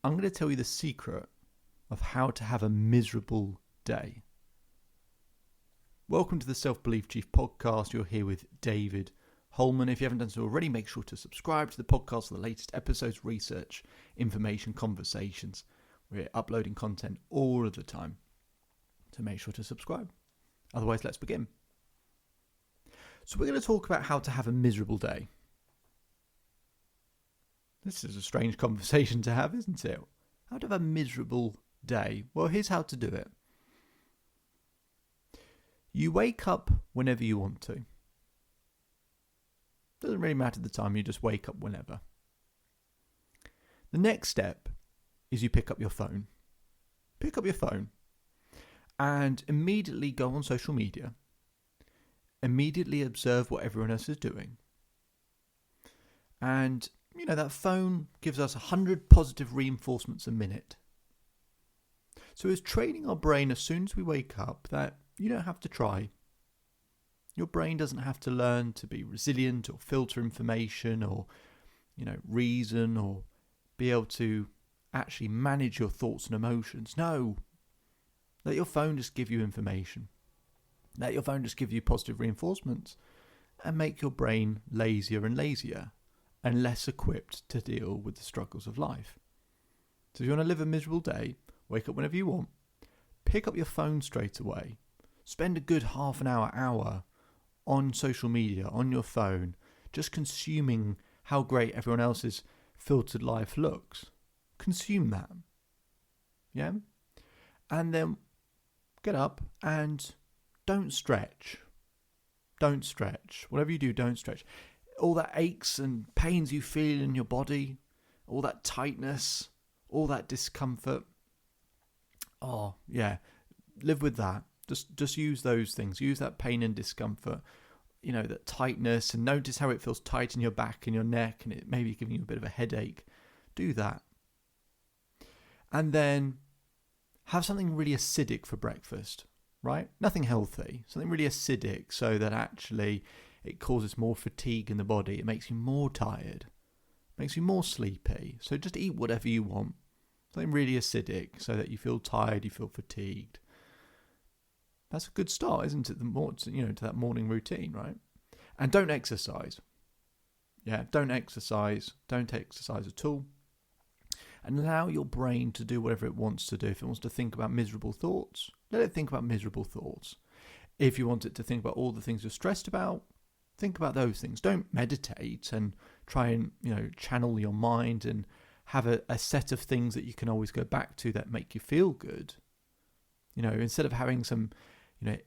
I'm going to tell you the secret of how to have a miserable day. Welcome to the Self-Belief Chief podcast. You're here with David Holman. If you haven't done so already, make sure to subscribe to the podcast for the latest episodes, research, information, conversations. We're uploading content all of the time, so make sure to subscribe. Otherwise, let's begin. So we're going to talk about how to have a miserable day. This is a strange conversation to have, isn't it? How to have a miserable day? Well, here's how to do it. You wake up whenever you want to. Doesn't really matter the time, you just wake up whenever. The next step is you pick up your phone. Pick up your phone and immediately go on social media. Immediately observe what everyone else is doing. And that phone gives us 100 positive reinforcements a minute. So it's training our brain as soon as we wake up that you don't have to try. Your brain doesn't have to learn to be resilient or filter information or, reason or be able to actually manage your thoughts and emotions. No. Let your phone just give you information. Let your phone just give you positive reinforcements and make your brain lazier and lazier and less equipped to deal with the struggles of life. So if you want to live a miserable day, wake up whenever you want, pick up your phone straight away, spend a good half an hour on social media, on your phone, just consuming how great everyone else's filtered life looks. Consume that. Yeah? And then get up and don't stretch. Don't stretch. Whatever you do, don't stretch. All that aches and pains you feel in your body, all that tightness, all that discomfort. Oh, yeah. Live with that. Just use those things. Use that pain and discomfort, that tightness, and notice how it feels tight in your back and your neck and it may be giving you a bit of a headache. Do that. And then have something really acidic for breakfast, right? Nothing healthy. Something really acidic so that actually it causes more fatigue in the body. It makes you more tired. Makes you more sleepy. So just eat whatever you want. Something really acidic so that you feel tired, you feel fatigued. That's a good start, isn't it? To that morning routine, right? And don't exercise. Yeah, don't exercise. Don't exercise at all. And allow your brain to do whatever it wants to do. If it wants to think about miserable thoughts, let it think about miserable thoughts. If you want it to think about all the things you're stressed about, think about those things. Don't meditate and try and, channel your mind and have a set of things that you can always go back to that make you feel good. Instead of having some,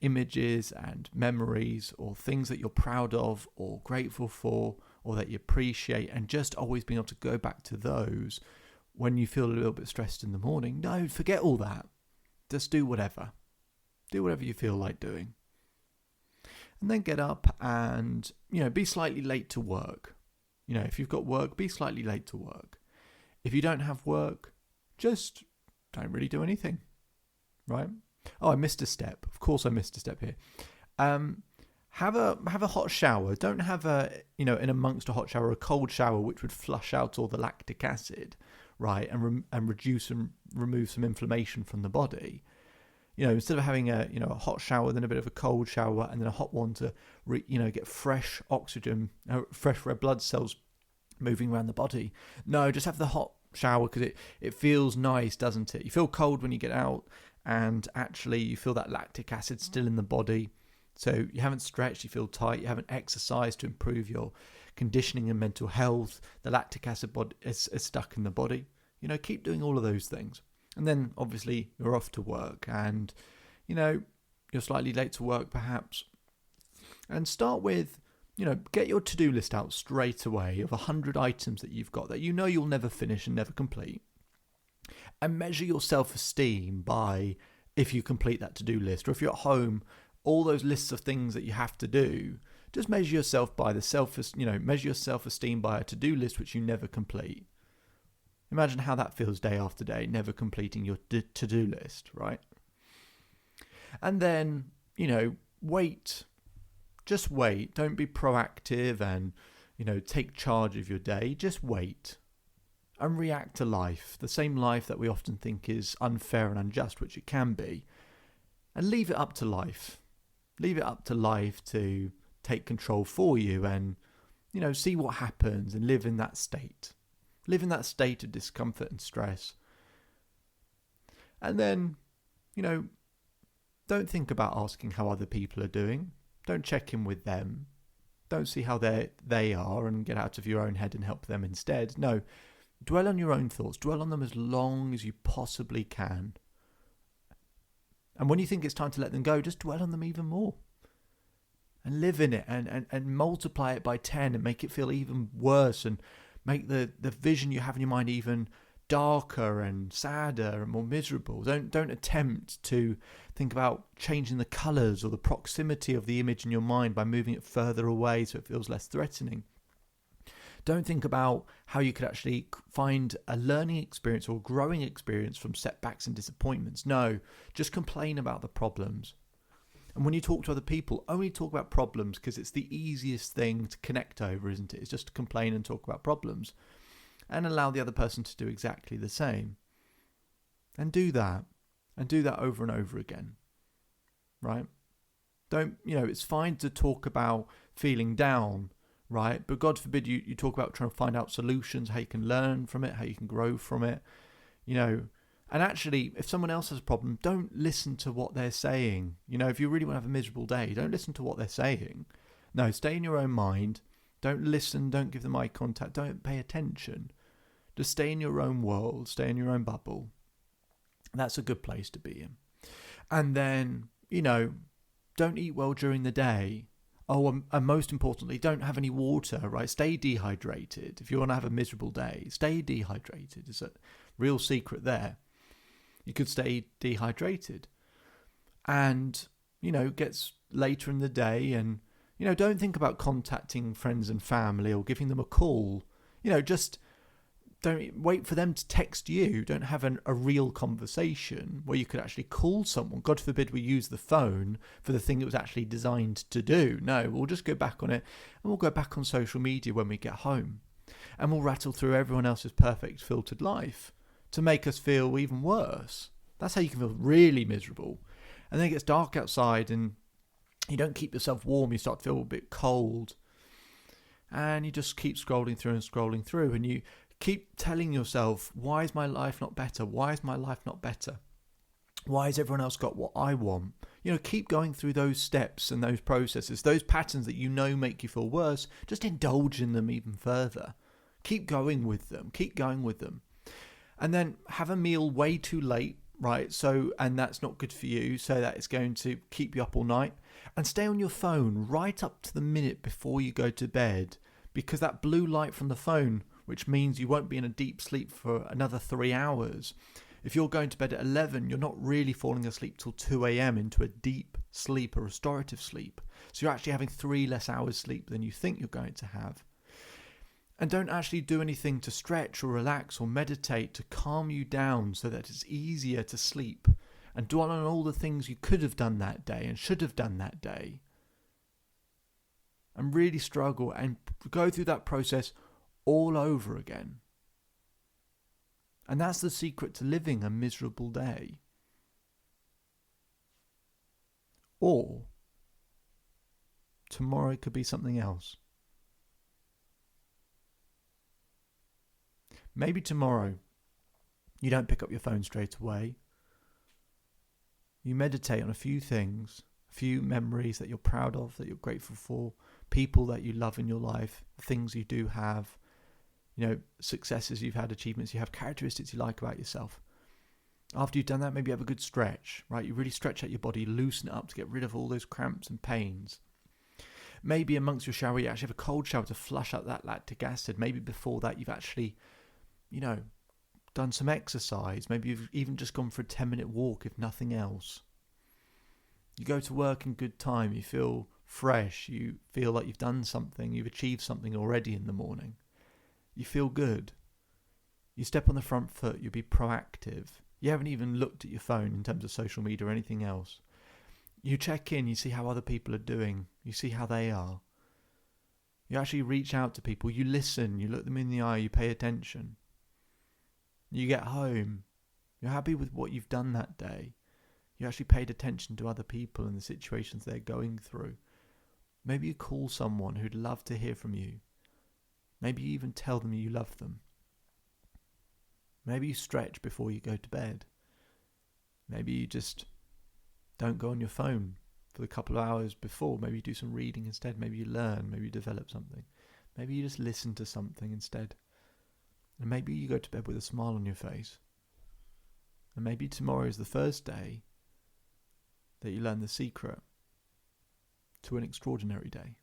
images and memories or things that you're proud of or grateful for or that you appreciate and just always being able to go back to those when you feel a little bit stressed in the morning. No, forget all that. Just do whatever. Do whatever you feel like doing. And then get up and, be slightly late to work. If you've got work, be slightly late to work. If you don't have work, just don't really do anything, right? Oh, I missed a step. Of course I missed a step here. Have a hot shower. Don't have in amongst a hot shower, a cold shower, which would flush out all the lactic acid, right? And reduce and remove some inflammation from the body. Instead of having a hot shower, then a bit of a cold shower, and then a hot one to get fresh oxygen, fresh red blood cells moving around the body. No, just have the hot shower because it feels nice, doesn't it? You feel cold when you get out, and actually you feel that lactic acid still in the body. So you haven't stretched, you feel tight, you haven't exercised to improve your conditioning and mental health. The lactic acid is stuck in the body. Keep doing all of those things. And then obviously you're off to work and, you're slightly late to work perhaps. And start with, get your to-do list out straight away of 100 items that you've got that you'll never finish and never complete. And measure your self-esteem by if you complete that to-do list. Or if you're at home, all those lists of things that you have to do, just measure yourself by measure your self-esteem by a to-do list which you never complete. Imagine how that feels day after day, never completing your to-do list, right? And then, wait. Just wait. Don't be proactive and, take charge of your day. Just wait. and react to life, the same life that we often think is unfair and unjust, which it can be, and leave it up to life. Leave it up to life to take control for you and, see what happens and live in that state. Live in that state of discomfort and stress. And then, don't think about asking how other people are doing. Don't check in with them. Don't see how they are and get out of your own head and help them instead. No, dwell on your own thoughts. Dwell on them as long as you possibly can. And when you think it's time to let them go, just dwell on them even more. And live in it and multiply it by 10 and make it feel even worse and make the vision you have in your mind even darker and sadder and more miserable. Don't attempt to think about changing the colours or the proximity of the image in your mind by moving it further away so it feels less threatening. Don't think about how you could actually find a learning experience or growing experience from setbacks and disappointments. No, just complain about the problems. And when you talk to other people, only talk about problems because it's the easiest thing to connect over, isn't it? It's just to complain and talk about problems and allow the other person to do exactly the same. And do that. And do that over and over again. Right? It's fine to talk about feeling down, right? But God forbid you talk about trying to find out solutions, how you can learn from it, how you can grow from it, And actually, if someone else has a problem, don't listen to what they're saying. If you really want to have a miserable day, don't listen to what they're saying. No, stay in your own mind. Don't listen, don't give them eye contact, don't pay attention. Just stay in your own world, stay in your own bubble. That's a good place to be in. And then, don't eat well during the day. Oh, and most importantly, don't have any water, right? Stay dehydrated. If you want to have a miserable day, stay dehydrated. It's a real secret there. You could stay dehydrated. And, gets later in the day and, don't think about contacting friends and family or giving them a call. Just don't wait for them to text you. Don't have a real conversation where you could actually call someone. God forbid we use the phone for the thing it was actually designed to do. No, we'll just go back on it and we'll go back on social media when we get home. And we'll rattle through everyone else's perfect filtered life to make us feel even worse. That's how you can feel really miserable. And then it gets dark outside and you don't keep yourself warm. You start to feel a bit cold. And you just keep scrolling through and you keep telling yourself, why is my life not better? Why is my life not better? Why has everyone else got what I want? Keep going through those steps and those processes, those patterns that make you feel worse. Just indulge in them even further. Keep going with them. And then have a meal way too late, right? And that's not good for you. So that it's going to keep you up all night. And stay on your phone right up to the minute before you go to bed, because that blue light from the phone, which means you won't be in a deep sleep for another 3 hours. If you're going to bed at 11, you're not really falling asleep till 2 a.m. into a deep sleep, a restorative sleep. So you're actually having 3 less hours sleep than you think you're going to have. And don't actually do anything to stretch or relax or meditate to calm you down so that it's easier to sleep, and dwell on all the things you could have done that day and should have done that day. And really struggle and go through that process all over again. And that's the secret to living a miserable day. Or tomorrow could be something else. Maybe tomorrow you don't pick up your phone straight away. You meditate on a few things, a few memories that you're proud of, that you're grateful for, people that you love in your life, things you do have, successes you've had, achievements you have, characteristics you like about yourself. After you've done that, maybe you have a good stretch, right? You really stretch out your body, loosen it up to get rid of all those cramps and pains. Maybe amongst your shower, you actually have a cold shower to flush out that lactic acid. Maybe before that, you've actually, done some exercise. Maybe you've even just gone for a 10-minute walk, if nothing else. You go to work in good time. You feel fresh. You feel like you've done something. You've achieved something already in the morning. You feel good. You step on the front foot. You'll be proactive. You haven't even looked at your phone in terms of social media or anything else. You check in. You see how other people are doing. You see how they are. You actually reach out to people. You listen. You look them in the eye. You pay attention. You get home, you're happy with what you've done that day. You actually paid attention to other people and the situations they're going through. Maybe you call someone who'd love to hear from you. Maybe you even tell them you love them. Maybe you stretch before you go to bed. Maybe you just don't go on your phone for the couple of hours before. Maybe you do some reading instead. Maybe you learn. Maybe you develop something. Maybe you just listen to something instead. And maybe you go to bed with a smile on your face. And maybe tomorrow is the first day that you learn the secret to an extraordinary day.